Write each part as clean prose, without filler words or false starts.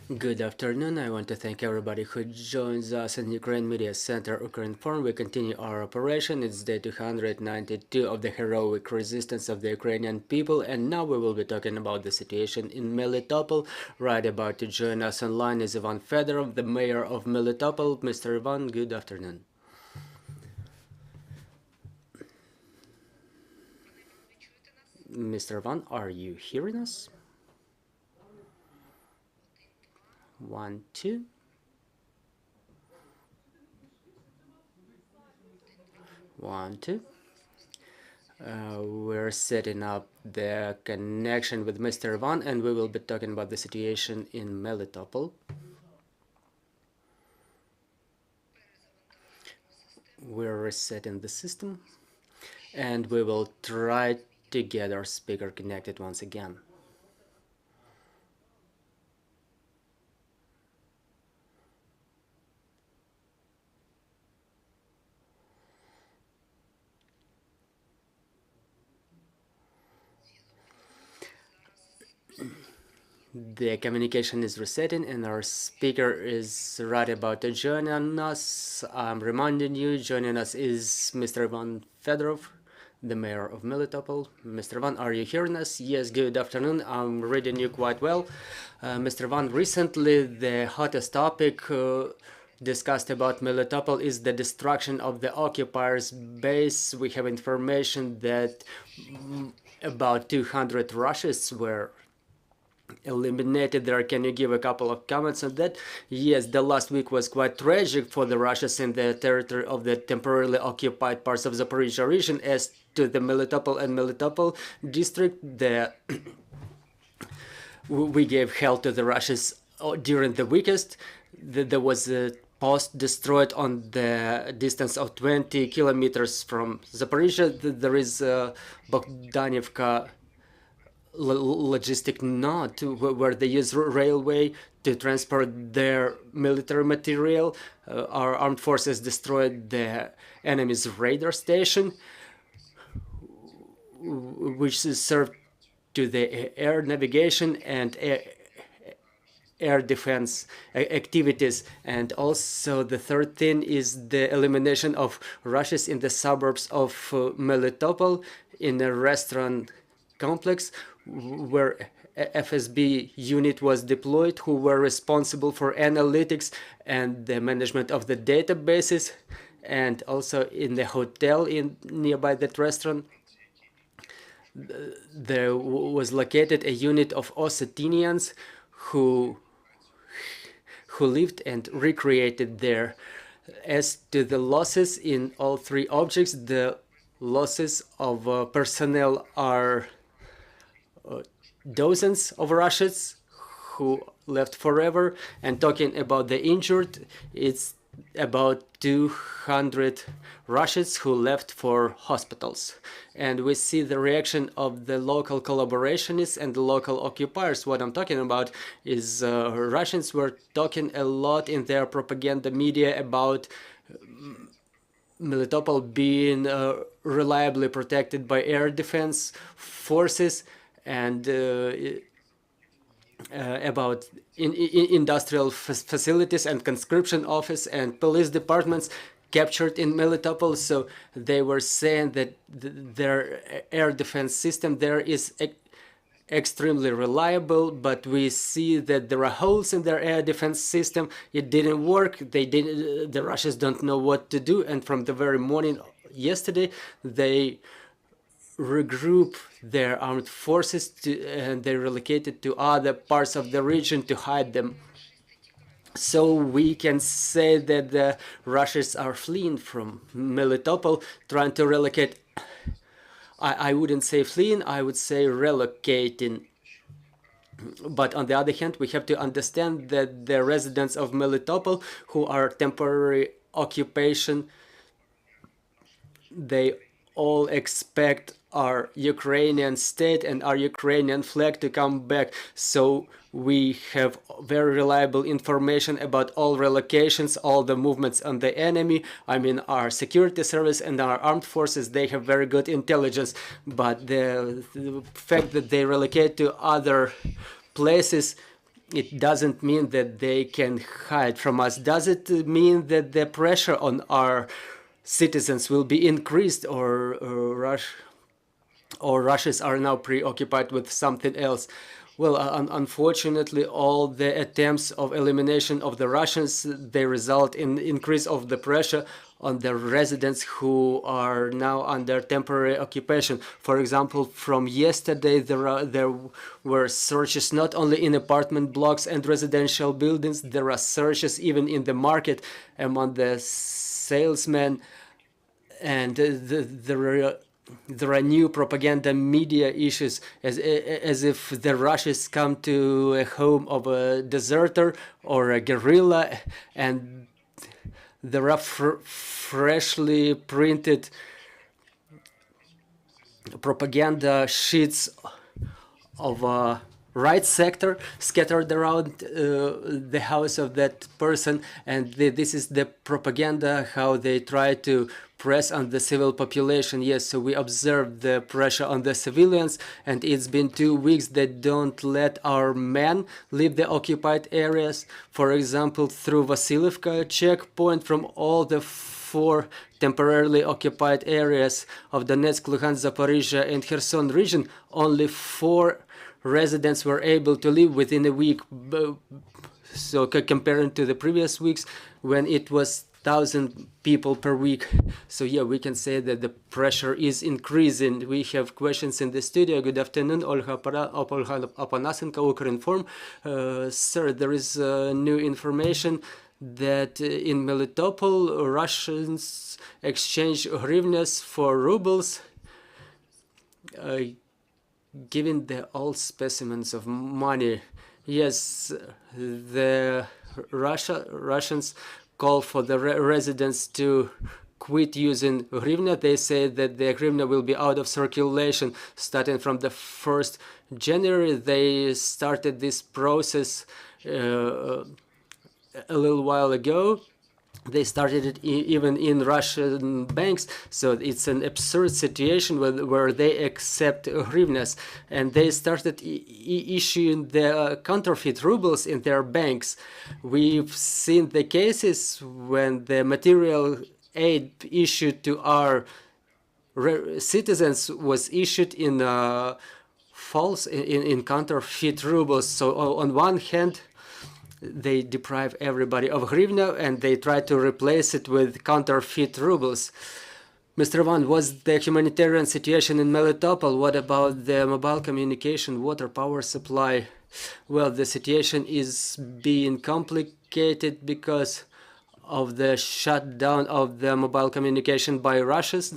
Good afternoon. I want to thank everybody who joins us in Ukraine Media Center, Ukrinform. We continue our operation. It's day 292 of the heroic resistance of the Ukrainian people. And now we will be talking about the situation in Melitopol. Right about to join us online is Ivan Fedorov, the mayor of Melitopol. Mr. Ivan, good afternoon. Mr. Ivan, are you hearing us? 1, 2. One, two. We're setting up the connection with Mr. Ivan, and we will be talking about the situation in Melitopol. We're resetting the system, and we will try to get our speaker connected once again. The communication is resetting and our speaker is right about to join us. I'm reminding you, joining us is Mr. Ivan Fedorov, the mayor of Melitopol. Mr. Ivan, are you hearing us? Yes, good afternoon. I'm reading you quite well. Mr. Ivan, recently the hottest topic discussed about Melitopol is the destruction of the occupiers' base. We have information that about 200 Russians were eliminated there. Can you give a couple of comments on that? Yes, the last week was quite tragic for the Russians in the territory of the temporarily occupied parts of Zaporizhia region. As to the Melitopol and Melitopol district, we gave help to the Russians during the weakest. There was a post destroyed on the distance of 20 kilometers from Zaporizhia. There is Bogdanivka logistic node where they use railway to transport their military material. Our armed forces destroyed the enemy's radar station, which served to the air navigation and air defense activities. And also the third thing is the elimination of Russians in the suburbs of Melitopol in a restaurant complex where FSB unit was deployed, who were responsible for analytics and the management of the databases, and also in the hotel nearby that restaurant there was located a unit of Ossetians who lived and recreated there. As to the losses in all three objects, the losses of personnel are dozens of Russians who left forever, and talking about the injured, it's about 200 Russians who left for hospitals. And we see the reaction of the local collaborationists and the local occupiers. What I'm talking about is Russians were talking a lot in their propaganda media about Melitopol being reliably protected by air defense forces, and about industrial facilities and conscription office and police departments captured in Melitopol. So they were saying that their air defense system there is extremely reliable, but we see that there are holes in their air defense system. It didn't work. The Russians don't know what to do, and from the very morning yesterday they regroup their armed forces and they relocated to other parts of the region to hide them. So we can say that the Russians are fleeing from Melitopol, trying to relocate. I wouldn't say fleeing, I would say relocating. But on the other hand, we have to understand that the residents of Melitopol who are temporary occupation, they all expect our Ukrainian state and our Ukrainian flag to come back. So we have very reliable information about all relocations, all the movements on the enemy. I mean, our security service and our armed forces, they have very good intelligence. But the fact that they relocate to other places it doesn't mean that they can hide from us. Does it mean that the pressure on our citizens will be increased, or Russians are now preoccupied with something else? Well, unfortunately, all the attempts of elimination of the Russians, they result in increase of the pressure on the residents who are now under temporary occupation. For example, from yesterday, there were searches not only in apartment blocks and residential buildings, there are searches even in the market among the salesmen, and there are new propaganda media issues as if the Russians come to a home of a deserter or a guerrilla, and there are freshly printed propaganda sheets of a right sector scattered around the house of that person, and this is the propaganda how they try to press on the civil population. Yes, so we observed the pressure on the civilians, and it's been 2 weeks that don't let our men leave the occupied areas. For example, through Vasilivka checkpoint, from all the 4 temporarily occupied areas of Donetsk, Luhansk, Zaporizhia, and Kherson region, only 4 residents were able to leave within a week. So comparing to the previous weeks when it was 1,000 people per week. So yeah, we can say that the pressure is increasing. We have questions in the studio. Good afternoon, Olga Apanasenko, Ukrinform. Sir, there is new information that in Melitopol, Russians exchange hryvnias for rubles, giving the old specimens of money. Yes, the Russians call for the residents to quit using hryvnia. They say that the hryvnia will be out of circulation starting from the 1st January. They started this process a little while ago. They started it even in Russian banks, so it's an absurd situation where they accept hryvnias, and they started issuing the counterfeit rubles in their banks. We've seen the cases when the material aid issued to our citizens was issued in false, in counterfeit rubles. So on one hand, they deprive everybody of hryvnia, and they try to replace it with counterfeit rubles. Mr. Van, was the humanitarian situation in Melitopol? What about the mobile communication, water, power supply? Well, the situation is being complicated because of the shutdown of the mobile communication by Russians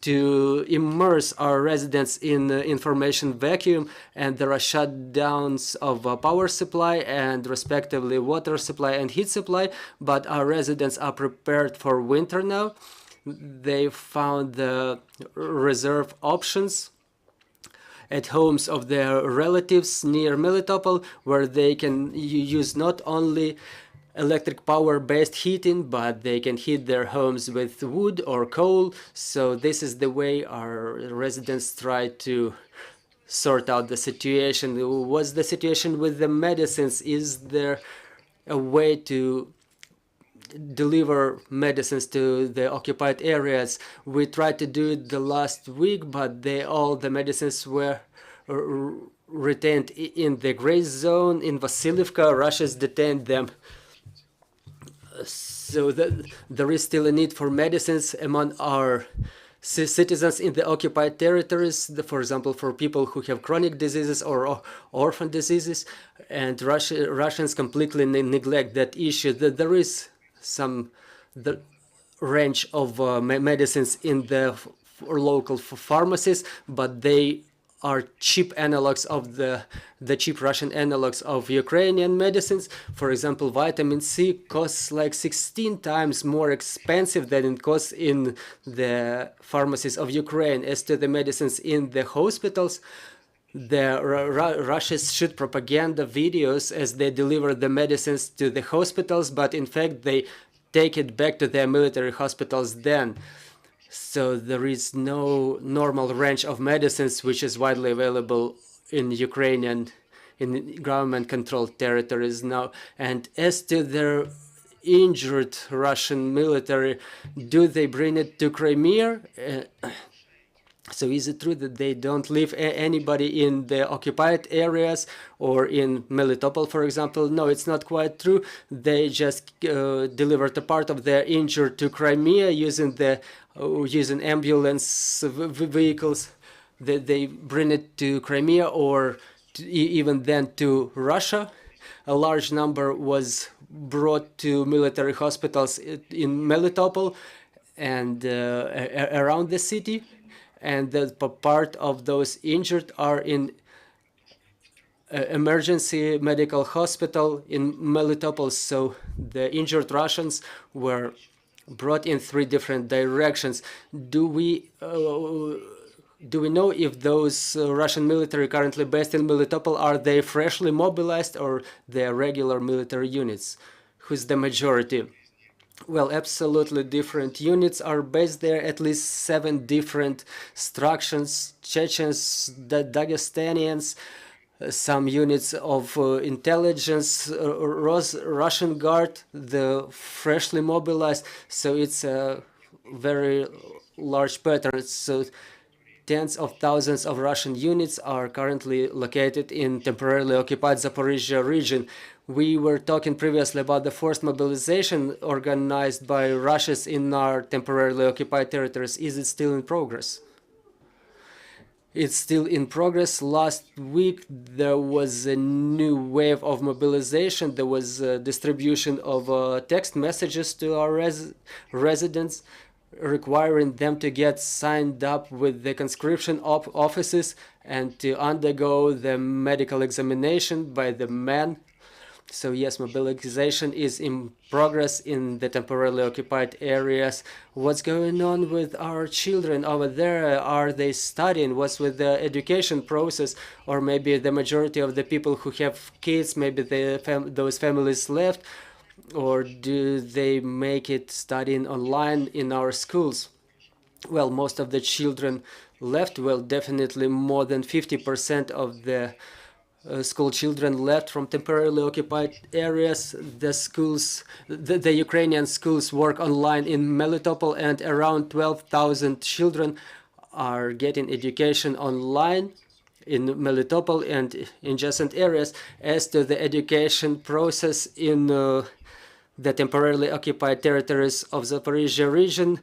to immerse our residents in information vacuum, and there are shutdowns of power supply and respectively water supply and heat supply, but our residents are prepared for winter now. They found the reserve options at homes of their relatives near Melitopol, where they can use not only electric power based heating, but they can heat their homes with wood or coal. So this is the way our residents try to sort out the situation. What's the situation with the medicines? Is there a way to deliver medicines to the occupied areas? We tried to do it the last week, but all the medicines were retained in the gray zone in Vasilivka. Russia's detained them. So there is still a need for medicines among our citizens in the occupied territories, for example, for people who have chronic diseases or orphan diseases, and Russians completely neglect that issue. There is the range of medicines in the local pharmacies, but they are cheap analogs of the cheap Russian analogs of Ukrainian medicines. For example, vitamin C costs like 16 times more expensive than it costs in the pharmacies of Ukraine. As to the medicines in the hospitals, the Russians shoot propaganda videos as they deliver the medicines to the hospitals, but in fact they take it back to their military hospitals then. So there is no normal range of medicines which is widely available in Ukrainian in government-controlled territories now. And as to their injured Russian military, do they bring it to Crimea? So is it true that they don't leave anybody in the occupied areas or in Melitopol, for example? No, it's not quite true. They just delivered a part of their injured to Crimea using ambulance vehicles. They bring it to Crimea or even then to Russia. A large number was brought to military hospitals in Melitopol and around the city. And the part of those injured are in emergency medical hospital in Melitopol. So the injured Russians were brought in 3 different directions. Do we know if those Russian military currently based in Melitopol, are they freshly mobilized or they're regular military units? Who's the majority? Well, absolutely different units are based there, at least 7 different structures, Chechens, Dagestanians, some units of intelligence, Russian Guard, the freshly mobilized, so it's a very large pattern. So tens of thousands of Russian units are currently located in temporarily occupied Zaporizhia region. We were talking previously about the forced mobilization organized by Russians in our temporarily occupied territories. Is it still in progress? It's still in progress. Last week there was a new wave of mobilization. There was a distribution of text messages to our residents, requiring them to get signed up with the conscription offices and to undergo the medical examination by the men. So yes, mobilization is in progress in the temporarily occupied areas. What's going on with our children over there? Are they studying? What's with the education process? Or maybe the majority of the people who have kids, maybe those families left? Or do they make it studying online in our schools? Well, most of the children left. Well, definitely more than 50% of the school children left from temporarily occupied areas. The schools, the Ukrainian schools work online in Melitopol, and around 12,000 children are getting education online in Melitopol and in adjacent areas. As to the education process in the temporarily occupied territories of Zaporizhia region,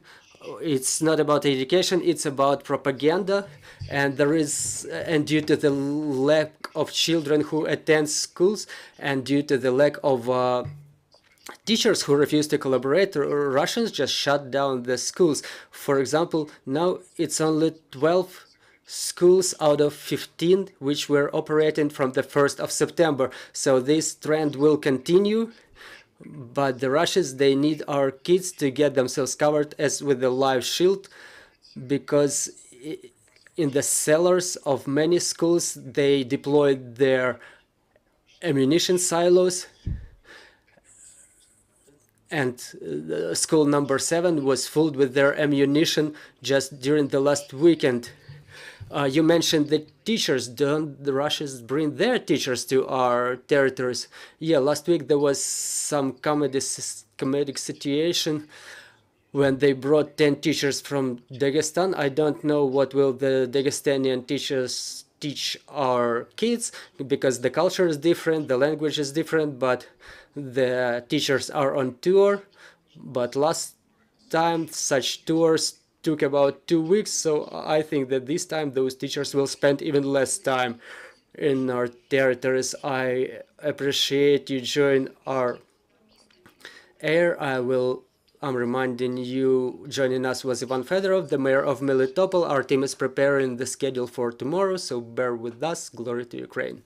it's not about education, it's about propaganda, and due to the lack of children who attend schools and due to the lack of teachers who refuse to collaborate, Russians just shut down the schools. For example, now it's only 12 schools out of 15 which were operating from the 1st of September. So this trend will continue. But the Russians, they need our kids to get themselves covered as with the live shield, because in the cellars of many schools, they deployed their ammunition silos. And school number 7 was filled with their ammunition just during the last weekend. You mentioned the teachers. Don't the Russians bring their teachers to our territories? Yeah, last week there was some comedic situation when they brought 10 teachers from Dagestan. I don't know what will the Dagestanian teachers teach our kids, because the culture is different, the language is different, but the teachers are on tour. But last time such tours took about 2 weeks, so I think that this time those teachers will spend even less time in our territories. I appreciate you join our air. I'm reminding you, joining us was Ivan Fedorov, the mayor of Melitopol. Our team is preparing the schedule for tomorrow, so bear with us. Glory to Ukraine.